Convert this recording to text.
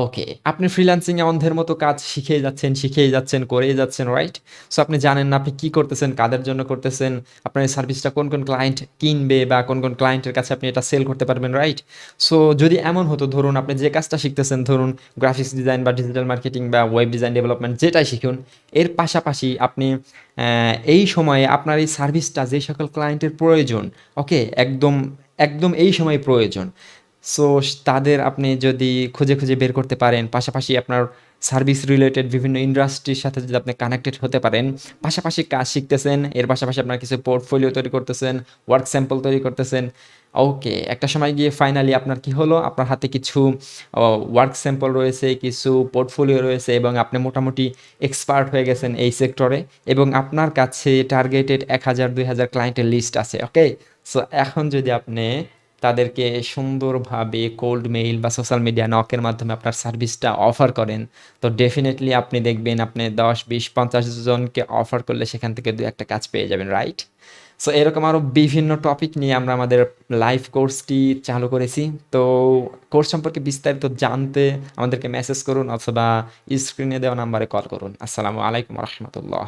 ওকে। আপনি ফ্রিল্যান্সিং এ অন্ধের মতো কাজ শিখেই যাচ্ছেন, করেই যাচ্ছেন, রাইট? সো আপনি জানেন না আপনি কি করতেছেন, কাদের জন্য করতেছেন, আপনার এই সার্ভিসটা কোন ক্লায়েন্ট কিনবে বা কোন ক্লায়েন্টের কাছে আপনি এটা সেল করতে পারবেন, রাইট? সো যদি এমন হতো ধরুন আপনি যে কাজটা শিখতেছেন ধরুন গ্রাফিক্স ডিজাইন বা ডিজিটাল মার্কেটিং বা ওয়েব ডিজাইন ডেভেলপমেন্ট যেটাই শিখুন, এর পাশাপাশি আপনি এই সময়ে আপনার এই সার্ভিসটা যে সকল ক্লায়েন্টের প্রয়োজন, ওকে? একদম এই সময় প্রয়োজন। সো তাদের আপনি যদি খুঁজে বের করতে পারেন, পাশাপাশি আপনার সার্ভিস রিলেটেড বিভিন্ন ইন্ডাস্ট্রির সাথে যদি আপনি কানেক্টেড হতে পারেন, পাশাপাশি কাজ শিখতেছেন, এর পাশাপাশি আপনার কিছু পোর্টফোলিও তৈরি করতেছেন, ওয়ার্ক স্যাম্পল তৈরি করতেছেন। ওকে, একটা সময় গিয়ে ফাইনালি আপনার কি হলো? আপনার হাতে কিছু ওয়ার্ক স্যাম্পল রয়েছে, কিছু পোর্টফোলিও রয়েছে এবং আপনি মোটামুটি এক্সপার্ট হয়ে গেছেন এই সেক্টরে এবং আপনার কাছে টার্গেটেড ১,০০০ ২,০০০ ক্লায়েন্টের লিস্ট আছে, ওকে? সো এখন যদি আপনি তাদেরকে সুন্দরভাবে কোল্ড মেইল বা সোশ্যাল মিডিয়া নকের মাধ্যমে আপনার সার্ভিসটা অফার করেন, তো ডেফিনিটলি আপনি দেখবেন আপনি ১০, ২০, ৫০ জনকে অফার করলে সেখান থেকে ২-১ টা কাজ পেয়ে যাবেন, রাইট? সো এরকম আরও বিভিন্ন টপিক নিয়ে আমরা আমাদের লাইভ কোর্সটি চালু করেছি। তো কোর্স সম্পর্কে বিস্তারিত জানতে আমাদেরকে মেসেজ করুন অথবা স্ক্রিনে দেওয়া নাম্বারে কল করুন। আসসালামু আলাইকুম ওয়া রাহমাতুল্লাহ।